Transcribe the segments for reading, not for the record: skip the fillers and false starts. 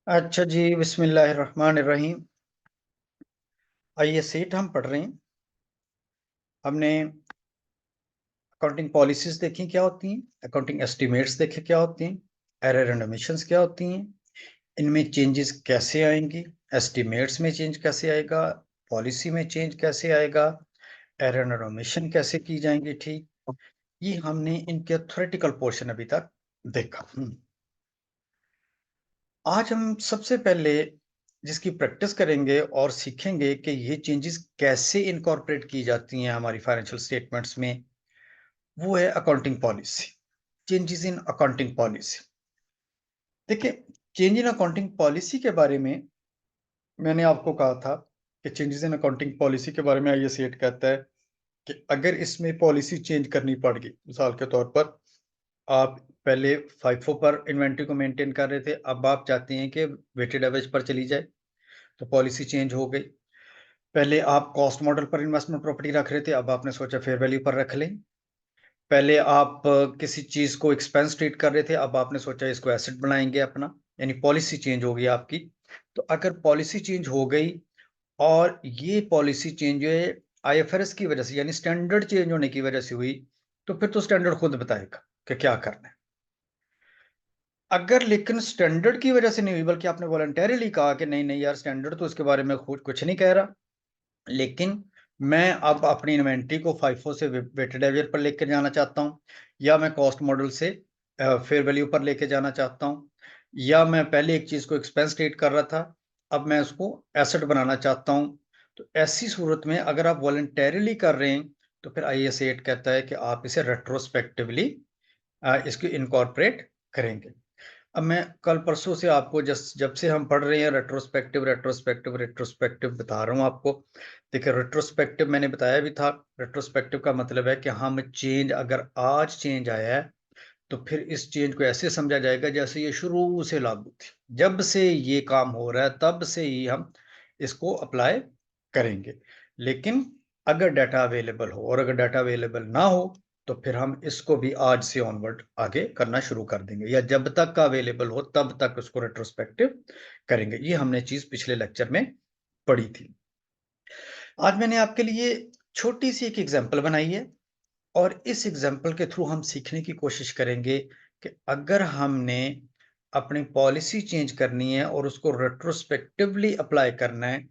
अच्छा जी, बिस्मिल्लाहिर्रहमानिर्रहीम। आइए सेठ हम पढ़ रहे हैं। हमने अकाउंटिंग पॉलिसीज देखी क्या होती हैं, अकाउंटिंग एस्टिमेट्स देखे क्या होती हैं, एरर एंड ओमिशंस क्या होती हैं, इनमें चेंजेस कैसे आएंगी, एस्टिमेट्स में चेंज कैसे आएगा, पॉलिसी में चेंज कैसे आएगा, एरर एंड ओमिशन कैसे की जाएंगी। ठीक, ये हमने इनके थ्योरेटिकल पोर्शन अभी तक देखा। आज हम सबसे पहले जिसकी प्रैक्टिस करेंगे और सीखेंगे कि ये चेंजेस कैसे इनकॉर्पोरेट की जाती हैं हमारी फाइनेंशियल स्टेटमेंट्स में, वो है accounting policy. Changes in accounting policy. देखिए, चेंज इन अकाउंटिंग पॉलिसी के बारे में मैंने आपको कहा था कि चेंजेस इन अकाउंटिंग पॉलिसी के बारे में आईएसएट कहता है कि अगर इसमें पॉलिसी चेंज करनी पड़ गई, मिसाल के तौर पर आप पहले फाइफो पर इन्वेंट्री को मेंटेन कर रहे थे, अब आप चाहते हैं कि वेटेड एवरेज पर चली जाए, तो पॉलिसी चेंज हो गई। पहले आप कॉस्ट मॉडल पर इन्वेस्टमेंट प्रॉपर्टी रख रहे थे, अब आपने सोचा फेयर वैल्यू पर रख लें। पहले आप किसी चीज को एक्सपेंस ट्रीट कर रहे थे, अब आपने सोचा इसको एसेट बनाएंगे अपना, यानी पॉलिसी चेंज हो गई आपकी। तो अगर पॉलिसी चेंज हो गई और ये पॉलिसी चेंज जो है आईएफआरएस की वजह से यानी स्टैंडर्ड चेंज होने की वजह से हुई, तो फिर तो स्टैंडर्ड खुद बताएगा कि क्या करना है। अगर लेकिन स्टैंडर्ड की वजह से नहीं हुई, बल्कि आपने वॉलंटरीली कहा कि नहीं नहीं यार, स्टैंडर्ड तो इसके बारे में कुछ नहीं कह रहा, लेकिन मैं अब अपनी इन्वेंट्री को फाइफो से वेटेड एवरेज पर लेकर जाना चाहता हूँ, या मैं कॉस्ट मॉडल से फेयर वैल्यू पर लेके जाना चाहता हूँ, या मैं पहले एक चीज को एक्सपेंस रेट कर रहा था, अब मैं उसको एसेट बनाना चाहता हूँ। तो ऐसी सूरत में अगर आप वॉलंटरीली कर रहे हैं, तो फिर आईएस 8 कहता है कि आप इसे रेट्रोस्पेक्टिवली इसको इनकॉर्पोरेट करेंगे। अब मैं कल परसों से आपको जब से हम पढ़ रहे हैं रेट्रोस्पेक्टिव रेट्रोस्पेक्टिव रेट्रोस्पेक्टिव बता रहा हूं आपको। देखिए, रेट्रोस्पेक्टिव मैंने बताया भी था। रेट्रोस्पेक्टिव का मतलब है कि हम चेंज, अगर आज चेंज आया है, तो फिर इस चेंज को ऐसे समझा जाएगा जैसे ये शुरू से लागू थी, जब से ये काम हो रहा है तब से ही हम इसको अप्लाई करेंगे। लेकिन अगर डाटा अवेलेबल हो, और अगर डाटा अवेलेबल ना हो, तो फिर हम इसको भी आज से ऑनवर्ड आगे करना शुरू कर देंगे, या जब तक का अवेलेबल हो तब तक उसको रेट्रोस्पेक्टिव करेंगे। ये हमने चीज पिछले लेक्चर में पढ़ी थी। आज मैंने आपके लिए छोटी सी एक एग्जांपल बनाई है, और इस एग्जाम्पल के थ्रू हम सीखने की कोशिश करेंगे कि अगर हमने अपनी पॉलिसी चेंज करनी है और उसको रेट्रोस्पेक्टिवली अप्लाई करना है,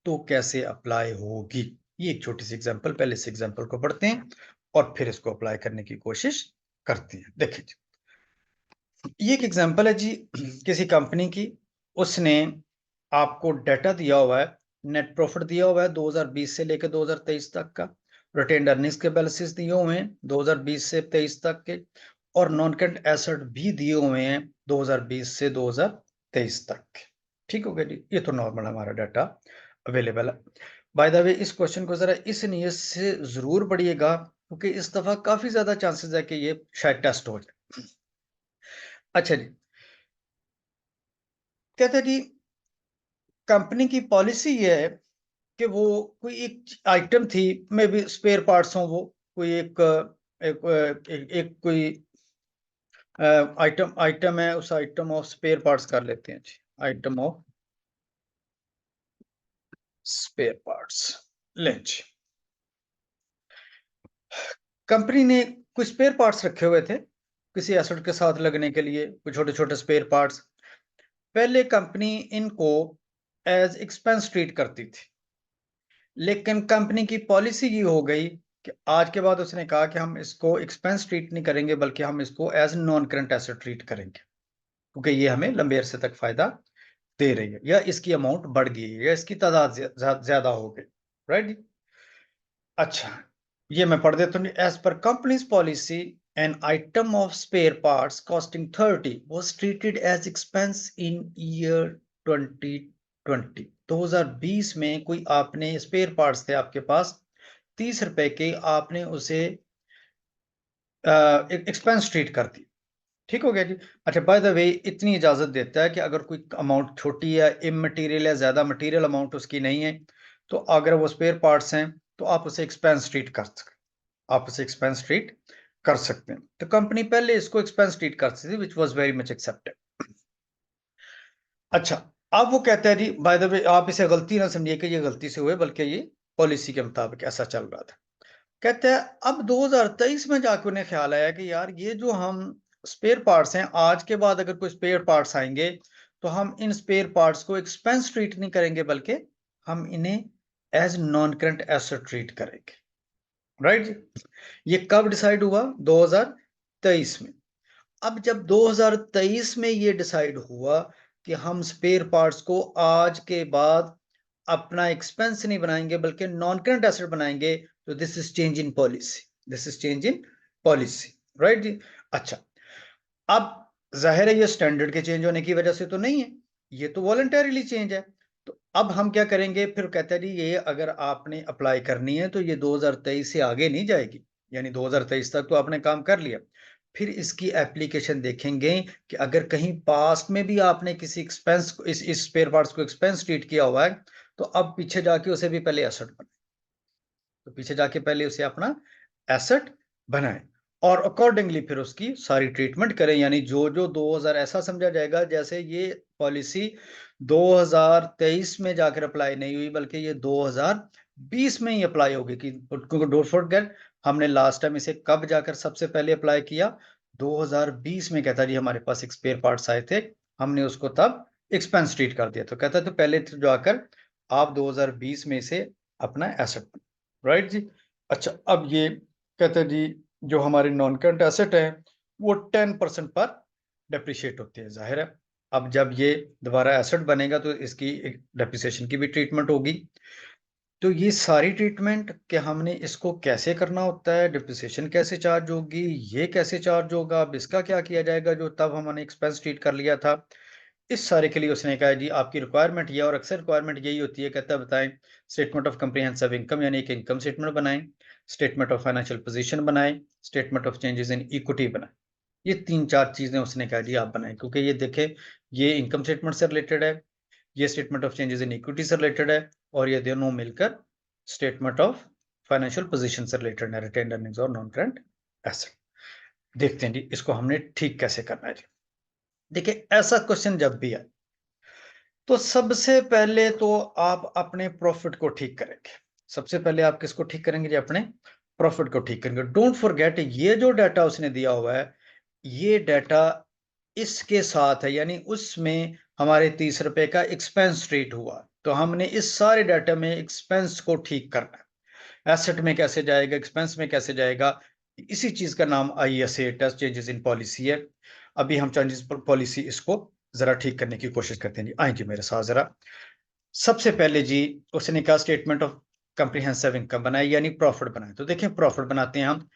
तो कैसे अप्लाई होगी। ये एक छोटी सी एग्जाम्पल, पहले इस एग्जाम्पल को पढ़ते हैं और फिर इसको अप्लाई करने की कोशिश करते हैं। देखिए जी, ये एक एग्जाम्पल है जी किसी कंपनी की। उसने आपको डाटा दिया हुआ है, नेट प्रॉफिट दिया हुआ है 2020 से लेकर 2023 तक का, रिटेन्ड अर्निंग्स के बैलेंसेस दिए हुए हैं 2020 से 23 तक के, और नॉन करंट एसेट भी दिए हुए हैं 2020 से 2023 तक के। ठीक हो गया जी, ये तो नॉर्मल हमारा डाटा अवेलेबल है। बाय द वे, इस क्वेश्चन को जरा इस नियत से जरूर पढ़िएगा, क्योंकि इस दफा काफी ज्यादा चांसेस है कि ये शायद टेस्ट हो जाए। अच्छा जी, कहते हैं जी कंपनी की पॉलिसी ये है कि वो कोई एक आइटम थी, मे बी स्पेयर पार्ट्स हो, वो कोई एक कोई आइटम आइटम है, उस आइटम ऑफ स्पेयर पार्ट्स कर लेते हैं जी, आइटम ऑफ स्पेयर पार्ट्स। लें जी, कंपनी ने कुछ स्पेयर पार्ट्स रखे हुए थे किसी एसेट के साथ लगने के लिए, कुछ छोटे छोटे स्पेयर पार्ट्स। पहले कंपनी इनको एज एक्सपेंस ट्रीट करती थी, लेकिन कंपनी की पॉलिसी ये हो गई कि आज के बाद उसने कहा कि हम इसको एक्सपेंस ट्रीट नहीं करेंगे, बल्कि हम इसको as non current asset treat करेंगे, क्योंकि ये हमें लंबे अरसे तक फायदा दे रही है, या इसकी अमाउंट बढ़ गई है, या इसकी तादाद ज्यादा हो गई। राइट। अच्छा, ये मैं पढ़ देता हूँ। As per company's policy, an item of spare parts costing 30 was treated as expense in year 2020। 2020 में कोई आपने स्पेयर पार्ट्स थे आपके पास 30 रुपए के, आपने उसे एक्सपेंस ट्रीट कर दी। ठीक हो गया जी। अच्छा, बाय द वे, इतनी इजाजत देता है कि अगर कोई अमाउंट छोटी है, इमटेरियल है, ज्यादा मटेरियल अमाउंट उसकी नहीं है, तो अगर वो स्पेयर पार्ट्स हैं, तो आप उसे एक्सपेंस ट्रीट कर सकते, आप उसे एक्सपेंस ट्रीट कर सकते हैं। तो कंपनी पहले इसको एक्सपेंस ट्रीट करती थी, which was very much accepted. अच्छा, अब वो कहता है जी, बाय द वे आप इसे गलती ना समझिए कि ये गलती से हुए, बल्कि ये पॉलिसी के मुताबिक ऐसा चल रहा था। कहते हैं अब 2023 में जाके उन्हें ख्याल आया कि यार ये जो हम स्पेयर पार्ट्स हैं, आज के बाद अगर कोई स्पेयर पार्ट्स आएँगे, तो हम इन स्पेयर पार्ट्स को एक्सपेंस ट्रीट नहीं करेंगे, बल्कि हम इन्हें as non current asset treat करेंगे। राइट जी? ये कब डिसाइड हुआ? 2023 में। अब जब 2023 में ये डिसाइड हुआ कि हम स्पेयर पार्ट्स को आज के बाद अपना एक्सपेंस नहीं बनाएंगे, बल्कि नॉन करंट एसेट बनाएंगे, तो this is change in policy. This is change in policy. Right जी? अच्छा, अब जाहिर है ये स्टैंडर्ड के चेंज होने की वजह से तो नहीं है, ये तो वॉलंटरीली चेंज है। तो अब हम क्या करेंगे? फिर कहते हैं जी ये अगर आपने अप्लाई करनी है तो ये 2023 से आगे नहीं जाएगी, यानी 2023 तक तो आपने काम कर लिया। फिर इसकी एप्लीकेशन देखेंगे कि अगर कहीं पास्ट में भी आपने किसी एक्सपेंस को इस स्पेयर पार्ट्स को एक्सपेंस ट्रीट किया हुआ है, तो अब पीछे जाके उसे भी पहले एसेट बनाए। तो पीछे जाके पहले उसे अपना एसेट बनाएं और अकॉर्डिंगली फिर उसकी सारी ट्रीटमेंट करें, यानी जो जो 2000 ऐसा समझा जाएगा जैसे ये पॉलिसी 2023 में जाकर अप्लाई नहीं हुई, बल्कि ये 2020 में ही अप्लाई होगी। कि डोंट फॉरगेट, हमने लास्ट टाइम इसे कब जाकर सबसे पहले अप्लाई किया? 2020 में। कहता जी हमारे पास एक स्पेयर पार्ट्स आए थे, हमने उसको तब एक्सपेंस ट्रीट कर दिया। तो कहता तो पहले तो जाकर आप 2020 में इसे अपना एसेट, राइट जी? अच्छा, अब ये कहते हैं जी जो हमारे नॉन करंट एसेट है वो 10% पर डेप्रिशिएट होते हैं, जाहिर है। अब जब ये दोबारा एसेट बनेगा तो इसकी एक डेप्रिसिएशन की भी ट्रीटमेंट होगी। तो ये सारी ट्रीटमेंट कि हमने इसको कैसे करना होता है, डिप्रिसिएशन कैसे चार्ज होगी, ये कैसे चार्ज होगा, अब इसका क्या किया जाएगा जो तब हमने एक्सपेंस ट्रीट कर लिया था, इस सारे के लिए उसने कहा जी आपकी रिक्वायरमेंट ये, और अक्सर रिक्वायरमेंट यही होती है, कहता है बताएं स्टेटमेंट ऑफ कंप्रिहेंसिव इनकम यानी कि इनकम स्टेटमेंट बनाएं, स्टेटमेंट ऑफ फाइनेंशियल पोजीशन बनाएं, statement of changes in equity बनाएं। ये 3-4 चीजें उसने कहा जी आप बनाएं, क्योंकि ये देखें ये इनकम स्टेटमेंट से रिलेटेड है, ये statement of changes in equity से रिलेटेड है, और ये दोनों मिलकर स्टेटमेंट ऑफ फाइनेंशियल पोजीशन से रिलेटेड है, रिटेन्ड अर्निंग्स और नॉन करंट एसेट। देखते हैं जी इसको हमने ठीक कैसे करना है जी। देखिए ऐसा क्वेश्चन जब भी आए तो सबसे पहले तो आप अपने प्रॉफिट को ठीक करेंगे। सबसे पहले आप किसको ठीक करेंगे जी? अपने प्रॉफिट को ठीक करेंगे। डोंट फॉरगेट ये जो डाटा उसने दिया हुआ है, ये डाटा इसके साथ है, यानी उसमें हमारे 30 रुपए का एक्सपेंस ट्रीट हुआ, तो हमने इस सारे डाटा में एक्सपेंस को ठीक करना है। एसेट में कैसे जाएगा, एक्सपेंस में कैसे जाएगा, इसी चीज का नाम ISA test changes in policy है। अभी हम चेंजेस पॉलिसी इसको जरा ठीक करने की कोशिश करते हैं जी। आए जी मेरे साथ जरा। सबसे पहले जी उसने कहा स्टेटमेंट ऑफ कंप्रिहेंसिव इनकम बनाए, यानी प्रॉफिट बनाए। तो देखें प्रॉफिट बनाते हैं हम।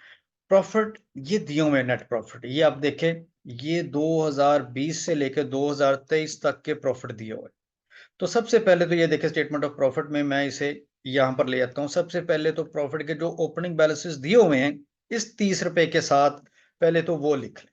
प्रॉफिट ये दिए हुए नेट प्रॉफिट, ये आप देखें, ये 2020 से लेकर 2023 तक के प्रॉफिट दिए हुए। तो सबसे पहले तो ये देखें स्टेटमेंट ऑफ प्रॉफिट में मैं इसे यहां पर ले आता हूं। सबसे पहले तो प्रॉफिट के जो ओपनिंग बैलेंसेस दिए हुए हैं इस 30 रुपए के साथ, पहले तो वो लिख लें।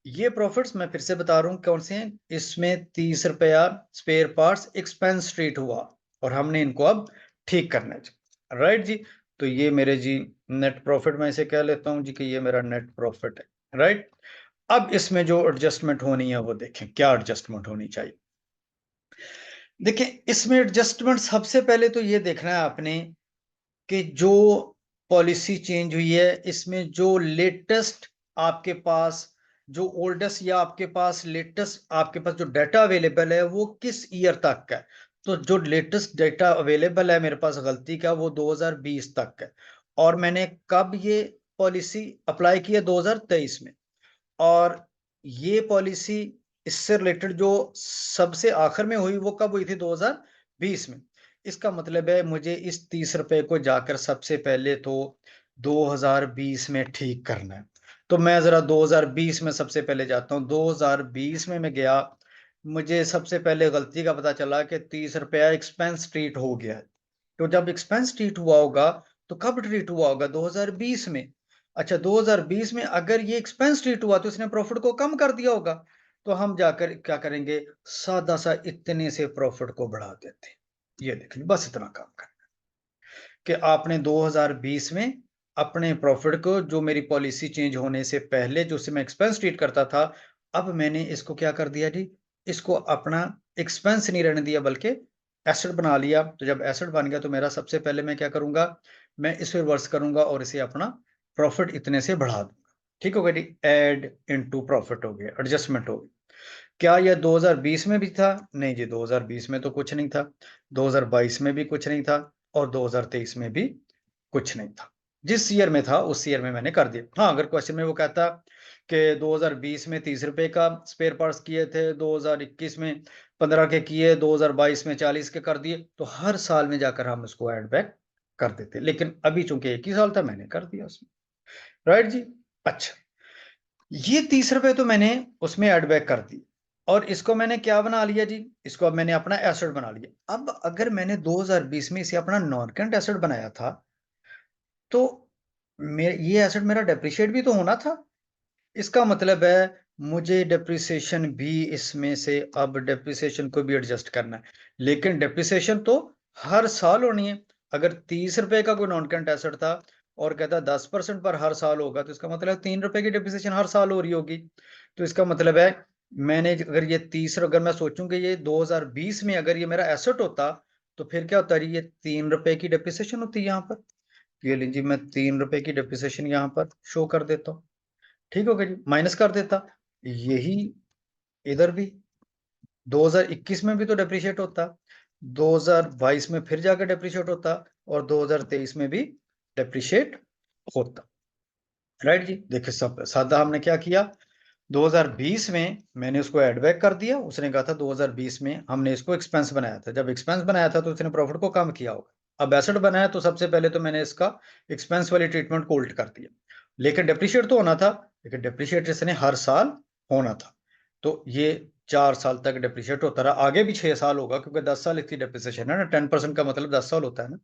ये प्रॉफिट्स मैं फिर से बता रहा हूं कौन से हैं। इसमें 30 रुपया स्पेयर पार्ट्स एक्सपेंस ट्रीट हुआ और हमने इनको अब ठीक करना है जी। राइट जी? तो ये मेरे जी नेट प्रॉफिट, मैं इसे कह लेता हूं जी कि ये मेरा नेट प्रॉफिट है। राइट? अब इसमें जो एडजस्टमेंट होनी है वो देखें क्या एडजस्टमेंट होनी चाहिए। देखें इसमें एडजस्टमेंट सबसे पहले तो ये देखना है आपने कि जो पॉलिसी चेंज हुई है इसमें जो लेटेस्ट आपके पास, जो ओल्डेस्ट या आपके पास लेटेस्ट आपके पास जो डाटा अवेलेबल है वो किस ईयर तक का है। तो जो लेटेस्ट डाटा अवेलेबल है मेरे पास गलती का वो 2020 तक है, और मैंने कब ये पॉलिसी अप्लाई की है? 2023 में। और ये पॉलिसी इससे रिलेटेड जो सबसे आखिर में हुई वो कब हुई थी? 2020 में। इसका मतलब है मुझे इस 30 रुपए को जाकर सबसे पहले तो 2020 में ठीक करना है। तो मैं जरा 2020 में सबसे पहले जाता हूँ। 2020 में मैं गया, मुझे सबसे पहले गलती का पता चला कि 30 रुपया एक्सपेंस ट्रीट हो गया है। तो जब एक्सपेंस ट्रीट हुआ होगा तो कब ट्रीट हुआ होगा? 2020 में। अच्छा, 2020 में अगर ये एक्सपेंस ट्रीट हुआ तो इसने प्रॉफिट को कम कर दिया होगा। तो हम जाकर क्या करेंगे? सादा सा इतने से प्रॉफिट को बढ़ा देते। ये देखिए बस इतना काम करना कि आपने 2020 में अपने प्रॉफिट को, जो मेरी पॉलिसी चेंज होने से पहले जो से मैं एक्सपेंस ट्रीट करता था, अब मैंने इसको क्या कर दिया जी? इसको अपना एक्सपेंस नहीं रहने दिया बल्कि एसेट बना लिया। तो जब एसेट बन गया तो मेरा सबसे पहले मैं क्या करूंगा, मैं इसे रिवर्स करूंगा और इसे अपना प्रॉफिट इतने से बढ़ा दूंगा। ठीक हो गया जी, एड इनटू प्रॉफिट हो गया, एडजस्टमेंट हो गया। क्या यह 2020 में भी था? नहीं जी, 2020 में तो कुछ नहीं था, 2022 में भी कुछ नहीं था, और 2023 में भी कुछ नहीं था। जिस ईयर में था उस ईयर में मैंने कर दिया। हाँ, अगर क्वेश्चन में वो कहता कि 2020 में 30 रुपए का स्पेयर पार्ट्स किए थे, 2021 में 15 के किए, 2022 में 40 के कर दिए, तो हर साल में जाकर हम उसको ऐड बैक कर देते। लेकिन अभी चूंकि एक ही साल था, मैंने कर दिया उसमें। राइट जी। अच्छा, ये 30 रुपए तो मैंने उसमें ऐड बैक कर दी, और इसको मैंने क्या बना लिया जी, इसको अब मैंने अपना एसेट बना लिया। अब अगर मैंने 2020 में इसे अपना नॉन करंट एसेट बनाया था, तो ये एसेट मेरा डेप्रिशिएट भी तो होना था। इसका मतलब है मुझे डेप्रिसिएशन भी इसमें से, अब डेप्रिसिएशन को भी एडजस्ट करना है, लेकिन डेप्रिसिएशन तो हर साल होनी है। अगर 30 रुपए का कोई नॉन करंट एसेट था और कहता 10% पर हर साल होगा, तो इसका मतलब 3 रुपए की डेप्रिसिएशन हर साल हो रही होगी। तो इसका मतलब है मैंने अगर ये 30, अगर मैं सोचूं कि ये 2020 में अगर ये मेरा एसेट होता, तो फिर क्या होता है, ये 3 रुपए की डेप्रिसिएशन होती है यहाँ पर। ये लीजिए, मैं 3 रुपए की डेप्रिसिएशन यहाँ पर शो कर देता हूँ। ठीक हो गया जी, माइनस कर देता। यही इधर भी 2021 में भी तो डेप्रिशिएट होता, 2022 में फिर जाकर डेप्रिशिएट होता, और 2023 में भी डेप्रिशिएट होता। राइट जी। देखिए, सब सादा हमने क्या किया, 2020 में मैंने उसको एड बैक कर दिया। उसने कहा था 2020 में हमने इसको एक्सपेंस बनाया था, जब एक्सपेंस बनाया था तो उसने प्रॉफिट को कम किया होगा। अब एसेट बनाया तो सबसे पहले तो मैंने इसका एक्सपेंस वाली ट्रीटमेंट को उल्ट कर दिया, लेकिन डेप्रिशिएट तो होना था, लेकिन डेप्रिशिएट इसने हर साल होना था। तो ये 4 साल तक डेप्रिशिएट होता रहा, आगे भी 6 साल होगा, क्योंकि 10 साल इसकी डेप्रिसिएशन है ना, 10% का मतलब 10 साल होता है ना।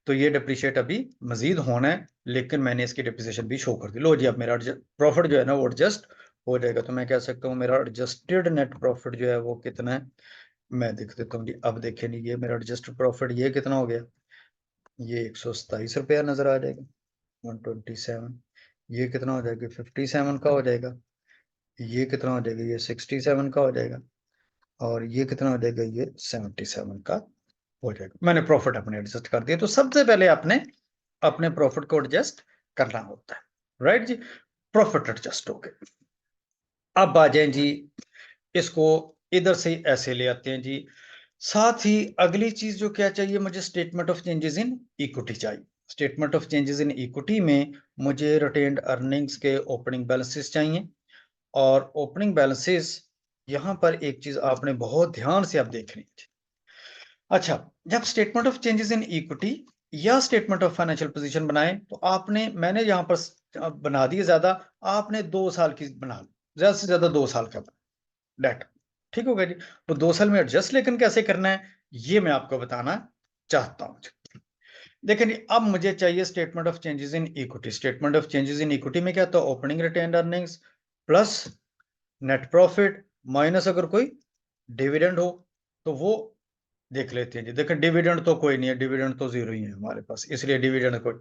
तो ये डेप्रिशिएट अभी मजीद होना है, लेकिन मैंने इसकी डेप्रिसिएशन भी शो कर दी। लो जी, अब मेरा प्रॉफिट जो है ना वो एडजस्ट हो जाएगा। तो मैं कह सकता हूँ मेरा एडजस्टेड नेट प्रॉफिट जो है वो कितना है, मैं देख देता हूँ जी। अब देखे नहीं, ये मेरा एडजस्टेड प्रॉफिट ये कितना हो गया, ये 127 रुपया नजर आ जाएगा, 127। ये कितना हो जाएगा, 57 का हो जाएगा। ये कितना हो जाएगा, ये 67 का हो जाएगा। और ये कितना हो जाएगा, ये 77 का हो जाएगा। मैंने प्रॉफिट अपने एडजस्ट कर दिया। तो सबसे पहले आपने अपने प्रॉफिट को एडजस्ट करना होता है। राइट जी, प्रॉफिट एडजस्ट हो गए। अब आ जाए जी, इसको इधर से ऐसे ले आते हैं जी। साथ ही अगली चीज जो क्या चाहिए मुझे, statement of changes in equity चाहिए। Statement of changes in equity में मुझे रिटेन्ड अर्निंग्स के ओपनिंग बैलेंसेस चाहिए। और ओपनिंग बैलेंसेस, यहां पर एक चीज आपने बहुत ध्यान से आप देखनी है। अच्छा, जब statement of changes in equity या स्टेटमेंट ऑफ फाइनेंशियल पोजीशन बनाए, तो आपने, मैंने यहां पर बना दिए ज्यादा, आपने 2 साल की बना ली, ज्यादा से ज्यादा 2 साल का डाटा। ठीक होगा जी। तो 2 साल में एडजस्ट लेकिन कैसे करना है, ये मैं आपको बताना चाहता हूं। देखिए जी, अब मुझे चाहिए statement of changes in equity. Statement of changes in equity में क्या था, opening retained earnings plus net profit minus अगर कोई डिविडेंड हो तो वो देख लेते हैं जी। देखिए, डिविडेंड तो कोई नहीं है, डिविडेंड तो जीरो ही है हमारे पास, इसलिए डिविडेंड कोई।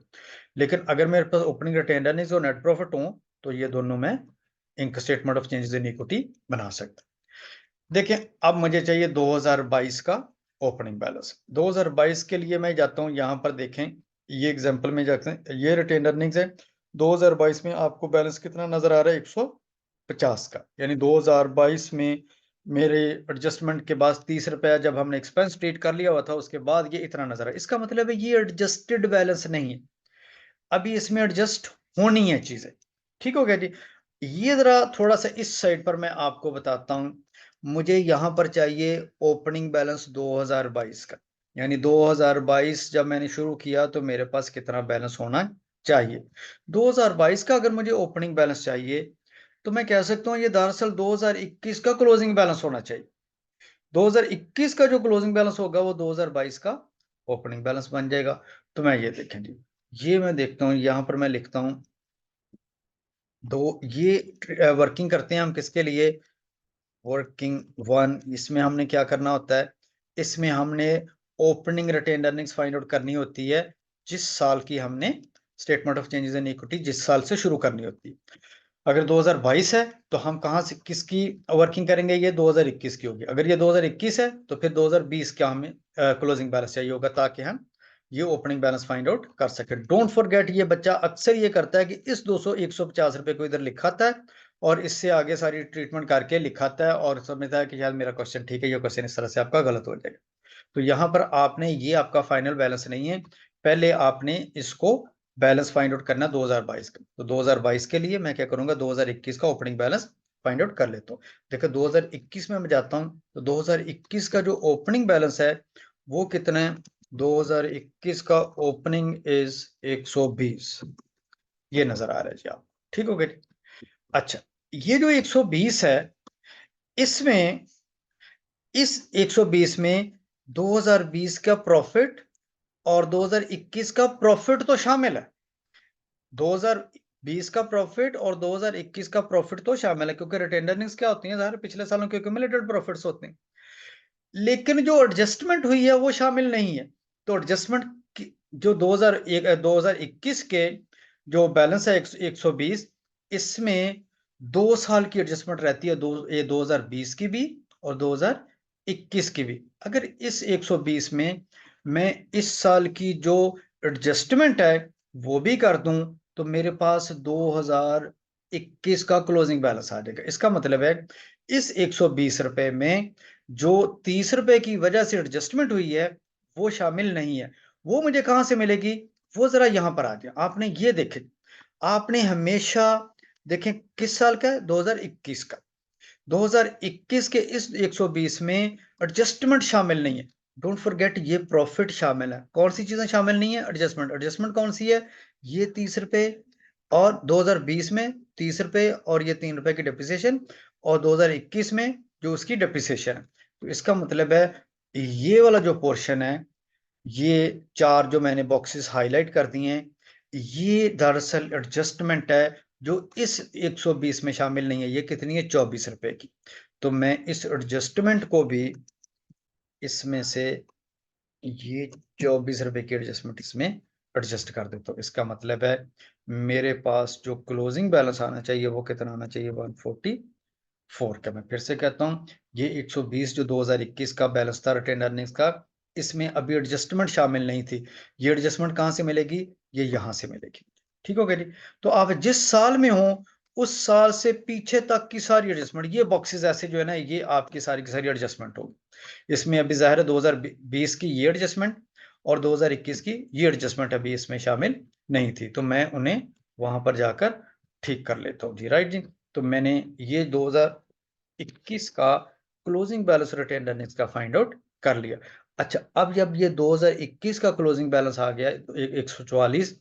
लेकिन अगर मेरे पास ओपनिंग रिटेन्ड अर्निंग्स और नेट प्रॉफिट हो, तो ये दोनों में इनका statement of changes in equity बना सकता। देखिए, अब मुझे चाहिए 2022 का ओपनिंग बैलेंस। 2022 के लिए मैं जाता हूं, यहां पर देखें, ये एग्जांपल में जाते हैं, ये रिटेन अर्निंग्स है। 2022 में आपको बैलेंस कितना नजर आ रहा है, 150 का। यानी 2022 में मेरे एडजस्टमेंट के बाद 30 रुपया जब हमने एक्सपेंस ट्रीट कर लिया हुआ था, उसके बाद ये इतना नजर आया। इसका मतलब है ये एडजस्टेड बैलेंस नहीं है, अभी इसमें एडजस्ट होनी है चीजें। ठीक हो गया जी। ये जरा थोड़ा सा इस साइड पर मैं आपको बताता हूं। मुझे यहां पर चाहिए ओपनिंग बैलेंस 2022 का, यानी 2022 जब मैंने शुरू किया तो मेरे पास कितना बैलेंस होना चाहिए। 2022 का अगर मुझे ओपनिंग बैलेंस चाहिए, तो मैं कह सकता हूं ये दरअसल 2021 का क्लोजिंग बैलेंस होना चाहिए। 2021 का जो क्लोजिंग बैलेंस होगा वो 2022 का ओपनिंग बैलेंस बन जाएगा। तो मैं ये देखें जी, ये मैं देखता हूं, यहां पर मैं लिखता हूं दो, ये वर्किंग करते हैं हम किसके लिए, वर्किंग वन। इसमें हमने क्या करना होता है, इसमें हमने opening retained earnings find out करनी होती है, जिस साल की हमने statement of changes in equity जिस साल से शुरू करनी होती है। अगर 2022 है तो हम कहाँ से किसकी वर्किंग करेंगे, ये 2021 की होगी। अगर ये 2021 है तो फिर 2020 का हमें क्लोजिंग बैलेंस चाहिए होगा, ताकि हम ये ओपनिंग बैलेंस फाइंड आउट कर सके। डोंट फॉरगेट, ये बच्चा अक्सर ये करता है कि इस 150 रुपए को इधर लिखाता है और इससे आगे सारी ट्रीटमेंट करके लिखाता है और समझता है कि शायद मेरा क्वेश्चन ठीक है, ये क्वेश्चन इस तरह से आपका गलत हो जाएगा। तो यहाँ पर आपने, ये आपका फाइनल बैलेंस नहीं है, पहले आपने इसको बैलेंस फाइंड आउट करना 2022 का। तो 2022 के लिए मैं क्या करूंगा, 2021 का ओपनिंग बैलेंस फाइंड आउट कर लेता हूँ। देखो 2021 में मैं जाता हूँ तो 2021 का जो ओपनिंग बैलेंस है वो कितना है, 2021 का ओपनिंग इज 120, ये नजर आ रहा है जी आप, ठीक हो गया। अच्छा, ये जो 120 है, इसमें इस 120 में 2020 का प्रॉफिट और 2021 का प्रॉफिट तो शामिल है। 2020 का प्रॉफिट और 2021 का प्रॉफिट तो शामिल है, क्योंकि रिटेन्ड अर्निंग्स क्या होती हैं, सारे पिछले सालों के एक्यूमुलेटेड प्रॉफिट्स होते हैं। लेकिन जो एडजस्टमेंट हुई है वो शामिल नहीं है। तो एडजस्टमेंट जो 2021 के जो बैलेंस है 120, इसमें 2 साल की एडजस्टमेंट रहती है, 2020 की भी और 2021 की भी। अगर इस 120 में मैं इस साल की जो एडजस्टमेंट है वो भी कर दूं तो मेरे पास 2021 का क्लोजिंग बैलेंस आ जाएगा। इसका मतलब है इस 120 रुपए में जो 30 रुपए की वजह से एडजस्टमेंट हुई है वो शामिल नहीं है। वो मुझे कहां से मिलेगी, वो जरा यहां पर आ जाए। आपने ये देखे, आपने हमेशा देखें किस साल का है, 2021 का। 2021 के इस 120 में एडजस्टमेंट शामिल नहीं है। डोंट फॉरगेट, ये प्रॉफिट शामिल है। कौन सी चीजें शामिल नहीं है, एडजस्टमेंट। एडजस्टमेंट कौन सी है, ये 30 रुपए, और 2020 में 30 रुपए और ये 3 रुपए की डिप्रिसिएशन, और 2021 में जो उसकी डिप्रिसिएशन है। तो इसका मतलब है ये वाला जो पोर्शन है, ये चार जो मैंने बॉक्सेस हाईलाइट कर दिए हैं, ये दरअसल एडजस्टमेंट है जो इस 120 में शामिल नहीं है। ये कितनी है, 24 रुपए की। तो मैं इस एडजस्टमेंट को भी इसमें से, ये 24 रुपए की एडजस्टमेंट इसमें एडजस्ट कर देता हूँ। इसका मतलब है मेरे पास जो क्लोजिंग बैलेंस आना चाहिए वो कितना आना चाहिए, 144 का। मैं फिर से कहता हूँ, ये 120 जो 2021 का बैलेंस था रिटेन अर्निंग्स का, इसमें अभी एडजस्टमेंट शामिल नहीं थी। ये एडजस्टमेंट कहां से मिलेगी, ये यहां से मिलेगी। ठीक हो गया जी। तो आप जिस साल में हो उस साल से पीछे तक की सारी एडजस्टमेंट, ये बॉक्सेस ऐसे जो है ना, ये आपकी सारी की सारी एडजस्टमेंट होगी। इसमें अभी जाहिर है 2020 की ये एडजस्टमेंट और 2021 की ये एडजस्टमेंट अभी इसमें शामिल नहीं थी, तो मैं उन्हें वहां पर जाकर ठीक कर लेता हूँ जी। राइट जी। तो मैंने ये 2021 का क्लोजिंग बैलेंस रिटेन अर्निंग्स का फाइंड आउट कर लिया। अच्छा, अब जब ये 2021 का क्लोजिंग बैलेंस आ गया 144,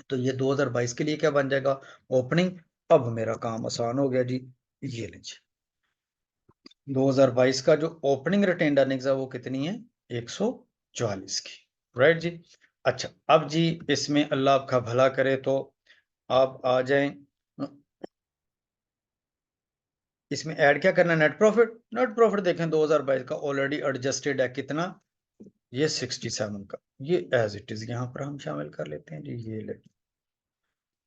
तो ये 2022 के लिए क्या बन जाएगा, ओपनिंग। अब मेरा काम आसान हो गया जी। ये लीजिए 2022 का जो ओपनिंग रिटेन अर्निंग्स है वो कितनी है, 144 की। राइट जी। अच्छा, अब जी इसमें अल्लाह आपका भला करे तो आप आ जाएं, इसमें ऐड क्या करना है, नेट प्रॉफिट। नेट प्रॉफिट देखें 2022 का ऑलरेडी एडजस्टेड है कितना, ये 67 का। ये एज इट इज यहाँ पर हम शामिल कर लेते हैं जी, ये ले।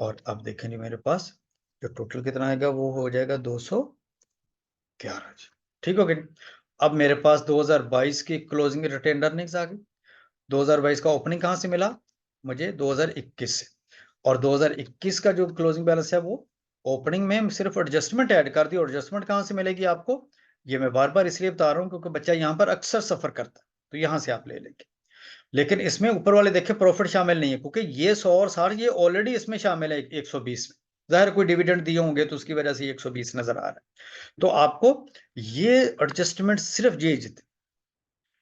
और अब देखें जी मेरे पास जो टोटल कितना आएगा वो हो जाएगा 211 जी। ठीक हो गया। अब मेरे पास 2022 की क्लोजिंग रिटेन अर्निंग्स आ गई। 2022 का ओपनिंग कहां से मिला मुझे, 2021 से। और 2021 का जो क्लोजिंग बैलेंस है वो ओपनिंग में सिर्फ एडजस्टमेंट ऐड कर दी। और एडजस्टमेंट कहां से मिलेगी आपको, ये मैं बार बार इसलिए बता रहा हूं क्योंकि बच्चा यहां पर अक्सर सफर करता है, तो यहां से आप ले लेंगे। लेकिन इसमें ऊपर वाले देखे प्रॉफिट शामिल नहीं है, क्योंकि ये 100 और 60 ये ऑलरेडी इसमें शामिल है 120 में। जाहिर कोई डिविडेंड दिए होंगे तो उसकी वजह से 120 नजर आ रहा है। तो आपको ये एडजस्टमेंट सिर्फ ये जितने,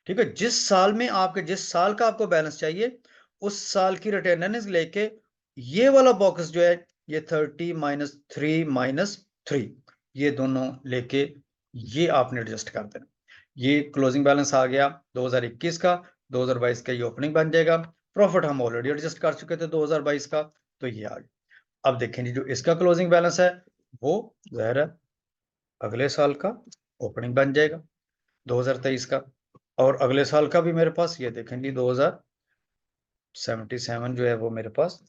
ठीक है, जिस साल में आपके, जिस साल का आपको बैलेंस चाहिए उस साल की रिटेन अर्निंग्स लेके ये वाला बॉक्स जो है, ये 30 -3 ये दोनों लेके ये आपने एडजस्ट कर देना। ये क्लोजिंग बैलेंस आ गया 2021 का, 2022 का ये ओपनिंग बन जाएगा। प्रॉफिट हम ऑलरेडी एडजस्ट कर चुके थे 2022 का, तो ये आ गया। अब देखें जी जो इसका क्लोजिंग बैलेंस है वो जाहिर है अगले साल का ओपनिंग बन जाएगा 2023 का। और अगले साल का भी मेरे पास ये देखें जी 2077 जो है वो मेरे पास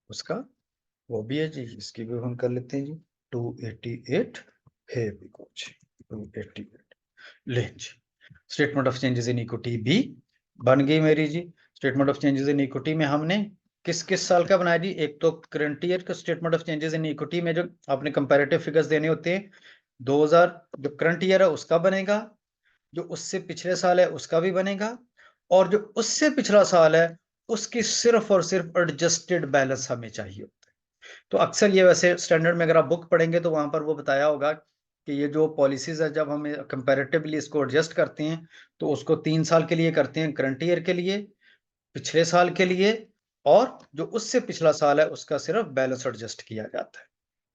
उसका वो भी है जी, इसकी भी हम कर लेते हैं जी। 288 है भी कुछ 288 ले जी। Statement of changes in equity भी बन गई मेरी जी। Statement of changes in equity में हमने किस किस साल का बनाया जी? एक तो करंट ईयर का statement of changes in equity में जो आपने कंपैरेटिव फिगर्स देने होते हैं, 2000 जो करंट ईयर है उसका बनेगा, जो उससे पिछले साल है उसका भी बनेगा, और जो उससे पिछला साल है उसकी सिर्फ और सिर्फ एडजस्टेड बैलेंस हमें चाहिए होता है। तो अक्सर ये वैसे स्टैंडर्ड में अगर आप बुक पढ़ेंगे तो वहां पर वो बताया होगा कि ये जो पॉलिसीज है जब हम कंपैरेटिवली इसको एडजस्ट करते हैं तो उसको 3 साल के लिए करते हैं, करंट ईयर के लिए, पिछले साल के लिए, और जो उससे पिछला साल है उसका सिर्फ बैलेंस एडजस्ट किया जाता है।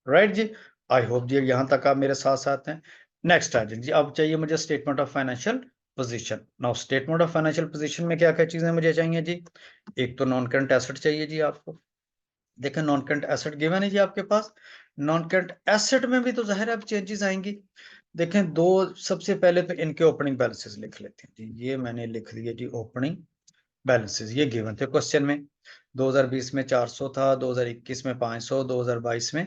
Right ji. आई होप जी यहां तक आप मेरे साथ साथ हैं। नेक्स्ट आ जी, अब चाहिए मुझे statement of financial position. Now statement of financial position में क्या क्या चीजें मुझे चाहिए जी? एक तो नॉन करंट एसेट चाहिए जी आपको। देखें नॉन करंट एसेट गिवन है जी आपके पास। नॉन करंट एसेट में भी तो जाहिर है अब चेंजेस आएंगी। देखें दो, सबसे पहले तो इनके ओपनिंग बैलेंसेस लिख लेते हैं जी। ये मैंने लिख दिए जी ओपनिंग बैलेंसेस, ये गिवन थे क्वेश्चन में। 2020 में 400 था, 2021 में 500, 2022 में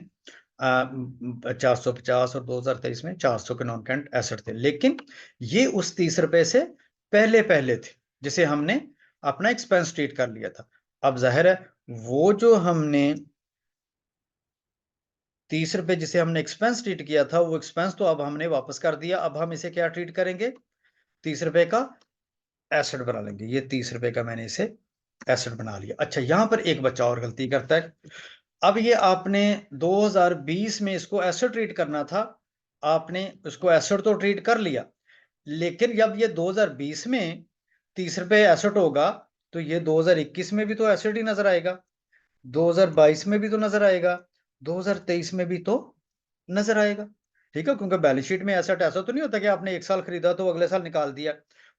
450 और 2023 में 400 के नॉन करंट एसेट थे। लेकिन ये उस 30 रुपए से पहले पहले थे जिसे हमने अपना एक्सपेंस ट्रीट कर लिया था। अब जाहिर है वो जो हमने 30 रुपए जिसे हमने एक्सपेंस ट्रीट किया था वो एक्सपेंस तो अब हमने वापस कर दिया। अब हम इसे क्या ट्रीट करेंगे? 30 रुपए का एसेट बना लेंगे। ये 30 रुपए का मैंने इसे एसेट बना लिया। अच्छा यहां पर एक बच्चा और गलती करता है। अब ये आपने 2020 में इसको एसेट ट्रीट करना था, आपने इसको एसेट तो ट्रीट कर लिया, लेकिन जब ये 2020 में 30 रुपए एसेट होगा तो ये 2021 में भी तो एसेट ही नजर आएगा, 2022 में भी तो नजर आएगा, 2023 में भी तो नजर आएगा। ठीक है, क्योंकि बैलेंस शीट में एसेट ऐसा तो नहीं होता कि आपने एक साल खरीदा तो अगले साल निकाल दिया,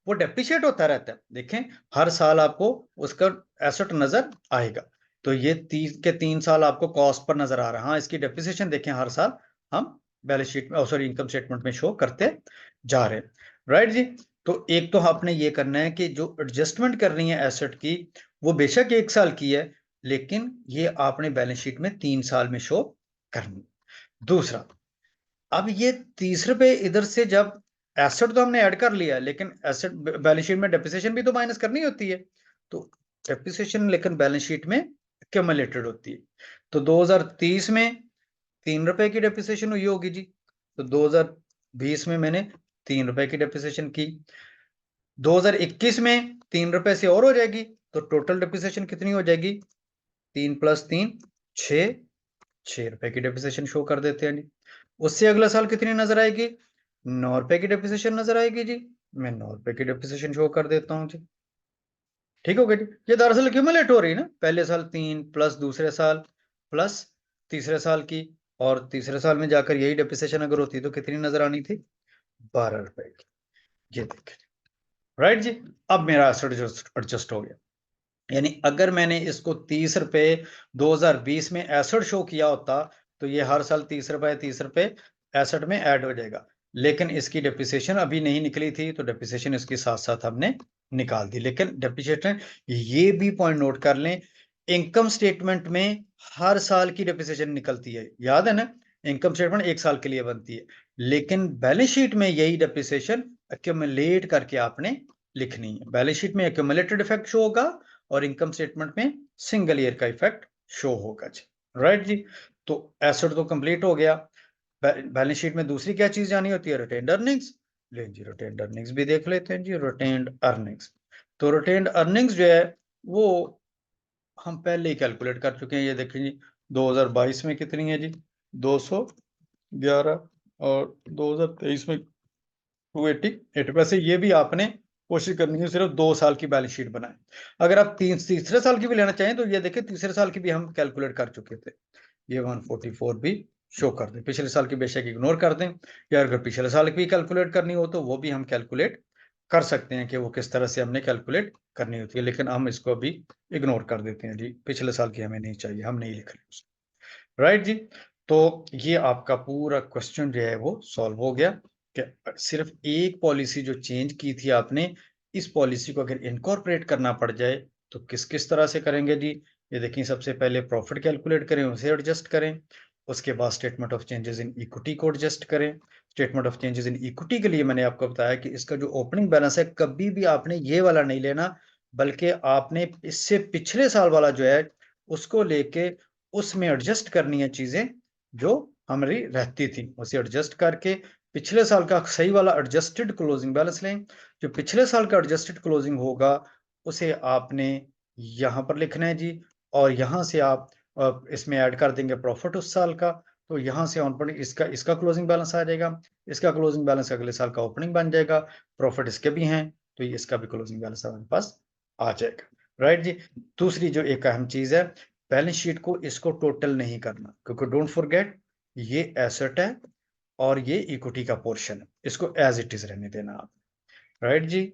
वो डेप्रिशिएट होता रहता है। देखें हर साल आपको उसका एसेट नजर आएगा। तो ये 3 साल आपको कॉस्ट पर नजर आ रहा है। हाँ, इसकी डेप्रिसिएशन देखें हर साल हम बैलेंस शीट में, सॉरी इनकम स्टेटमेंट में शो करते जा रहे हैं। राइट जी। तो एक तो आपने ये करना है कि जो एडजस्टमेंट करनी है एसेट की वो बेशक 1 साल की है, लेकिन ये आपने बैलेंस शीट में 3 साल में शो करनी। दूसरा, अब ये 30 रुपए इधर से जब एसेट तो हमने ऐड कर लिया, लेकिन एसेट बैलेंस शीट में डेप्रिसिएशन भी तो माइनस करनी होती है। तो डेप्रिसिएशन लेकिन बैलेंस शीट में क्यूमुलेटेड होती है। तो 2030 में 3 रुपए की डेप्रिसिएशन हुई होगी जी। तो 2020 में मैंने 3 रुपए की डेप्रिसिएशन की। 2021 में 3 रुपए से और हो जाएगी, तो टोटल डेप्रिसिएशन कितनी हो जाएगी? 3 + 3 6, 6 रुपए की डेप्रिसिएशन शो कर देते हैं जी। उससे अगला साल कितनी नजर आएगी? 9 रुपए की डेप्रिसिएशन नजर आएगी जी। मैं 9 रुपए की डेप्रिसिएशन शो कर देता हूँ जी। ठीक हो गया जी। ये दरअसल एक्यूमुलेट हो रही है ना, पहले साल 3 प्लस दूसरे साल प्लस तीसरे साल की, और तीसरे साल में जाकर यही डेप्रिसिएशन अगर होती तो कितनी नजर आनी थी? 12 रुपए की। ये देखें। राइट जी। अब मेरा एसेट एडजस्ट हो गया। यानी अगर मैंने इसको 30 रुपए 2020 में एसेट शो किया होता तो ये हर साल 30 रुपए एसेट में ऐड हो जाएगा। लेकिन इसकी डेप्रिसिएशन अभी नहीं निकली थी तो डेप्रिसिएशन इसके साथ साथ हमने निकाल दी। लेकिन डेप्रिसिएशन, ये भी पॉइंट नोट कर लें, इनकम स्टेटमेंट में हर साल की डेप्रिसिएशन निकलती है, याद है ना? इनकम स्टेटमेंट 1 साल के लिए बनती है, लेकिन बैलेंस शीट में यही डेप्रिसिएशन एक्यूमुलेट करके आपने लिखनी है। बैलेंस शीट में एक्यूमुलेटेड इफेक्ट शो होगा और इनकम स्टेटमेंट में सिंगल ईयर का इफेक्ट शो होगा जी। राइट जी। तो एसेट तो कंप्लीट हो गया। बैलेंस शीट में दूसरी क्या चीज जानी होती है? Retained earnings. ले जी, रिटेन्ड अर्निंग्स भी देख लेते हैं जी। रिटेन्ड अर्निंग्स, तो रिटेन्ड अर्निंग्स जो है वो हम पहले ही कैलकुलेट कर चुके हैं। ये देखिए जी, 2022 में कितनी है जी? 211, और 2023 में 288। वैसे ये भी आपने कोशिश करनी है सिर्फ 2 साल की बैलेंस शीट बनाए। अगर आप तीसरे साल की भी लेना चाहें तो ये देखिए तीसरे साल की भी हम कैलकुलेट कर चुके थे। ये 144 भी शो कर दें। पिछले साल की बेशक इग्नोर कर दें, या अगर पिछले साल की भी कैलकुलेट करनी हो तो वो भी हम कैलकुलेट कर सकते हैं कि वो किस तरह से हमने कैलकुलेट करनी होती है। लेकिन हम इसको अभी इग्नोर कर देते हैं जी, पिछले साल की हमें नहीं चाहिए, हम नहीं लिख रहे उसको। राइट जी। तो ये आपका पूरा क्वेश्चन जो है वो सॉल्व हो गया कि सिर्फ एक पॉलिसी जो चेंज की थी आपने, इस पॉलिसी को अगर इनकॉर्पोरेट करना पड़ जाए तो किस किस तरह से करेंगे जी। ये देखिए सबसे पहले प्रॉफिट कैलकुलेट करें, उसे एडजस्ट करें। उसके बाद statement of changes in equity को एडजस्ट करें। Statement of changes in equity के लिए मैंने आपको बताया कि इसका जो ओपनिंग बैलेंस है कभी भी आपने ये वाला नहीं लेना, बल्कि आपने इससे पिछले साल वाला जो है उसको लेके उसमें एडजस्ट करनी है चीजें जो हमारी रहती थी, उसे एडजस्ट करके पिछले साल का सही वाला एडजस्टेड क्लोजिंग बैलेंस लें। जो पिछले साल का एडजस्टेड क्लोजिंग होगा उसे आपने यहाँ पर लिखना है जी, और यहाँ से आप इसमें ऐड कर देंगे प्रॉफिट उस साल का, तो यहाँ से ऑन पर इसका इसका क्लोजिंग बैलेंस आ जाएगा। इसका क्लोजिंग बैलेंस अगले साल का ओपनिंग बन जाएगा। प्रॉफिट इसके भी हैं तो ये इसका भी क्लोजिंग बैलेंस हमारे पास आ जाएगा। राइट जी। दूसरी जो एक अहम चीज है, बैलेंस शीट को इसको टोटल नहीं करना, क्योंकि डोंट फॉरगेट ये एसेट है और ये इक्विटी का पोर्शन है, इसको एज इट इज रहने देना आप। Right ji.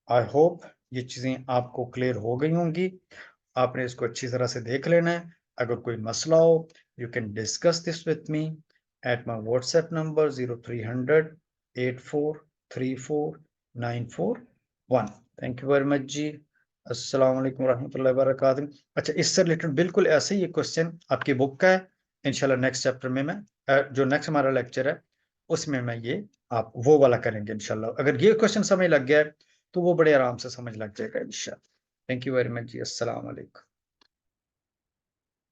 आई होप ये चीजें आपको क्लियर हो गई होंगी। आपने इसको अच्छी तरह से देख लेना है। अगर कोई मसला हो, you can discuss this with me at my WhatsApp number 0300-8434-941। Thank you very much जी। अस्सलाम वालेकुम रहमतुल्लाहि व बरकातहू। अच्छा, इससे रिलेटेड बिल्कुल ऐसे ही एक क्वेश्चन आपकी बुक का है। इंशाल्लाह नेक्स्ट चैप्टर में मैं जो नेक्स्ट हमारा लेक्चर है उसमें मैं ये आप वो वाला करेंगे इंशाल्लाह। अगर ये क्वेश्चन समझ लग गया है तो वो बड़े आराम से समझ लग जाएगा इंशाल्लाह। थैंक यू वेरी मच जी। अस्सलाम वालेकुम।